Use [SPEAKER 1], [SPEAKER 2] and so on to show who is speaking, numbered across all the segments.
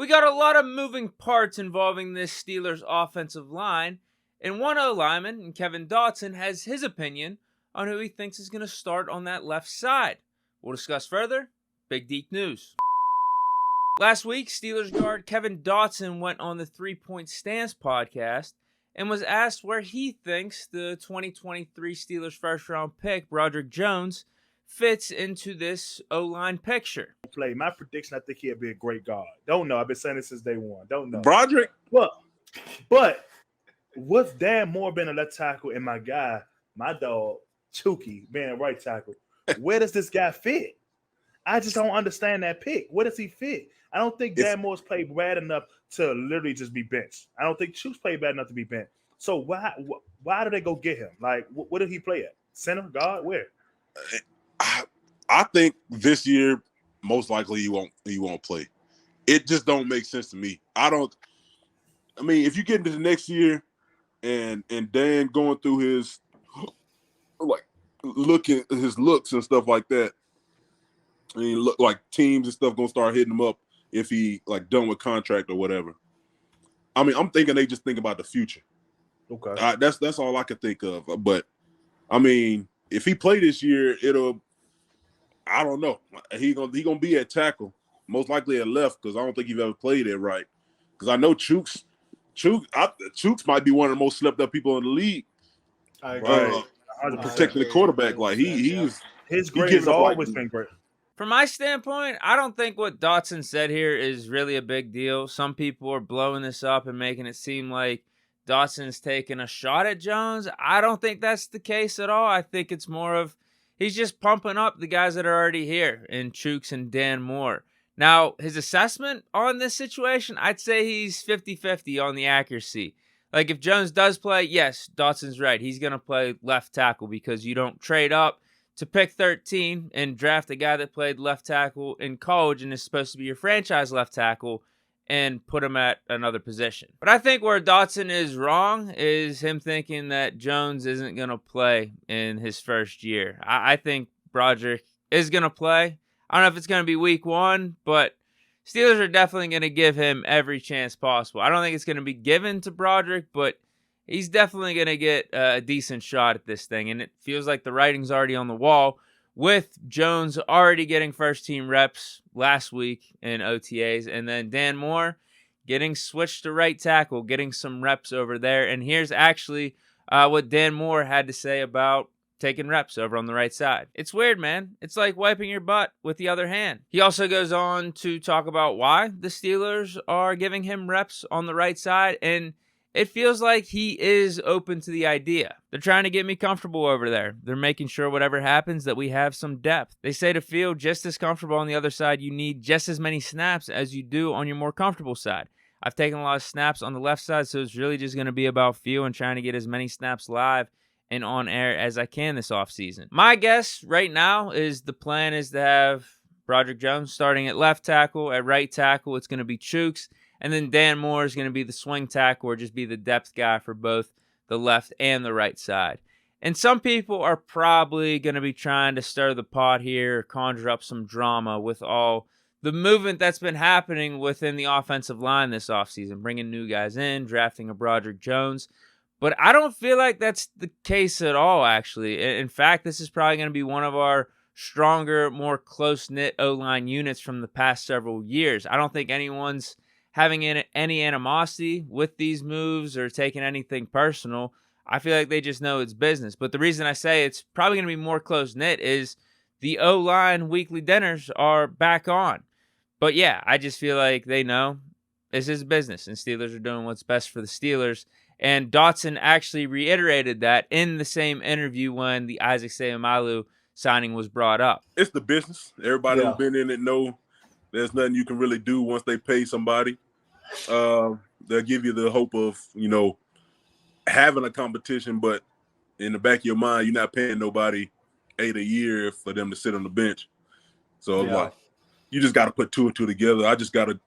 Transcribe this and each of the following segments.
[SPEAKER 1] We got a lot of moving parts involving this Steelers offensive line, and one O-lineman, Kevin Dotson, has his opinion on who he thinks is going to start on that left side. We'll discuss further. Big Deke News. Last week, Steelers guard Kevin Dotson went on the 3-Point Stance podcast and was asked where he thinks the 2023 Steelers first-round pick, Broderick Jones, fits into this O-line picture.
[SPEAKER 2] My prediction, I think he'll be a great guard. Don't know. I've been saying this since day one. Don't know.
[SPEAKER 3] Broderick?
[SPEAKER 2] But what's Dan Moore being a left tackle and my guy, my dog, Chucky, being a right tackle? Where does this guy fit? I just don't understand that pick. Where does he fit? I don't think Dan Moore's played bad enough to literally just be benched. I don't think Chuck's played bad enough to be benched. So why do they go get him? Like, what did he play at? Center, guard, where?
[SPEAKER 3] I think this year, most likely he won't play. It just don't make sense to me. If you get into the next year and Dan going through his his looks and stuff like that, I mean, look like teams and stuff gonna start hitting him up if he done with contract or whatever. I mean, I'm thinking they just think about the future.
[SPEAKER 2] Okay,
[SPEAKER 3] that's all I can think of. But I mean, if he play this year, I don't know. He gonna be at tackle, most likely at left, because I don't think he's ever played it right. Because I know Chooks might be one of the most slept up people in the league.
[SPEAKER 2] I agree.
[SPEAKER 3] Protecting the quarterback,
[SPEAKER 2] his grade has always been great.
[SPEAKER 1] From my standpoint, I don't think what Dotson said here is really a big deal. Some people are blowing this up and making it seem like Dotson's taking a shot at Jones. I don't think that's the case at all. I think it's more of he's just pumping up the guys that are already here in Chooks and Dan Moore. Now, his assessment on this situation, I'd say he's 50-50 on the accuracy. Like, if Jones does play, yes, Dotson's right. He's going to play left tackle because you don't trade up to pick 13 and draft a guy that played left tackle in college and is supposed to be your franchise left tackle and put him at another position. But I think where Dotson is wrong is him thinking that Jones isn't going to play in his first year. I think Broderick is going to play. I don't know if it's going to be week 1, but Steelers are definitely going to give him every chance possible. I don't think it's going to be given to Broderick, but he's definitely going to get a decent shot at this thing. And it feels like the writing's already on the wall with Jones already getting first-team reps last week in OTAs. And then Dan Moore getting switched to right tackle, getting some reps over there. And here's actually what Dan Moore had to say about taking reps over on the right side. It's weird, man. It's like wiping your butt with the other hand. He also goes on to talk about why the Steelers are giving him reps on the right side, and it feels like he is open to the idea. They're trying to get me comfortable over there. They're making sure whatever happens that we have some depth. They say to feel just as comfortable on the other side, you need just as many snaps as you do on your more comfortable side. I've taken a lot of snaps on the left side, so it's really just going to be about feel and trying to get as many snaps live and on air as I can this offseason. My guess right now is the plan is to have Broderick Jones starting at left tackle. At right tackle, it's going to be Chooks. And then Dan Moore is going to be the swing tackle or just be the depth guy for both the left and the right side. And some people are probably going to be trying to stir the pot here, conjure up some drama with all the movement that's been happening within the offensive line this offseason, bringing new guys in, drafting a Broderick Jones. But I don't feel like that's the case at all, actually. In fact, this is probably going to be one of our stronger, more close-knit O-line units from the past several years. I don't think anyone's having any animosity with these moves or taking anything personal. I feel like they just know it's business. But the reason I say it's probably going to be more close-knit is the O-line weekly dinners are back on. But yeah, I just feel like they know this is business, and Steelers are doing what's best for the Steelers. And Dotson actually reiterated that in the same interview when the Isaac Seumalo signing was brought up.
[SPEAKER 3] It's the business. Everybody who's been in it know there's nothing you can really do once they pay somebody. They'll give you the hope of, having a competition, but in the back of your mind, you're not paying nobody $8 a year for them to sit on the bench. So you just got to put 2 and 2 together. I just got to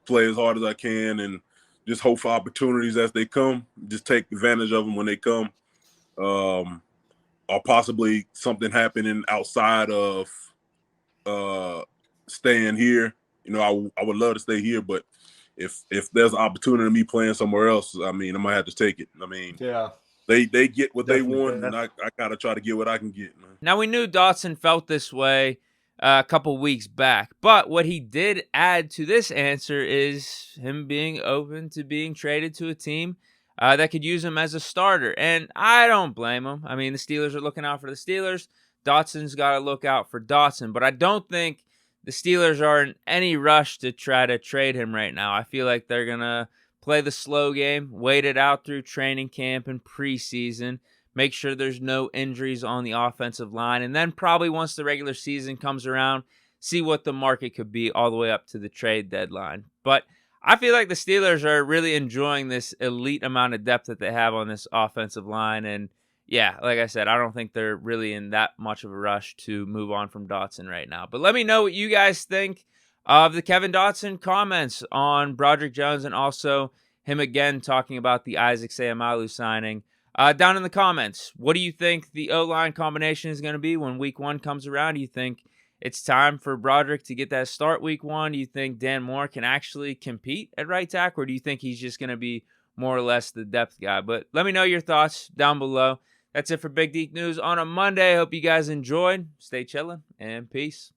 [SPEAKER 3] play as hard as I can and just hope for opportunities as they come. Just take advantage of them when they come. Or possibly something happening outside of staying here. I would love to stay here, but if there's an opportunity of me playing somewhere else, I mean, I might have to take it. I mean,
[SPEAKER 4] yeah,
[SPEAKER 3] they get what
[SPEAKER 2] Definitely,
[SPEAKER 3] they want, and I gotta try to get what I can get, man.
[SPEAKER 1] Now, we knew Dotson felt this way a couple weeks back, but what he did add to this answer is him being open to being traded to a team that could use him as a starter, and I don't blame him. I mean, the Steelers are looking out for the Steelers. Dotson's got to look out for Dotson, but I don't think the Steelers are in any rush to try to trade him right now. I feel like they're going to play the slow game, wait it out through training camp and preseason, make sure there's no injuries on the offensive line, and then probably once the regular season comes around, see what the market could be all the way up to the trade deadline. But I feel like the Steelers are really enjoying this elite amount of depth that they have on this offensive line, and yeah, like I said, I don't think they're really in that much of a rush to move on from Dotson right now. But let me know what you guys think of the Kevin Dotson comments on Broderick Jones, and also him again talking about the Isaac Seumalo signing. Down in the comments, what do you think the O-line combination is going to be when week 1 comes around? Do you think it's time for Broderick to get that start week 1? Do you think Dan Moore can actually compete at right tackle, or do you think he's just going to be more or less the depth guy? But let me know your thoughts down below. That's it for Big Deke News on a Monday. I hope you guys enjoyed. Stay chilling, and peace.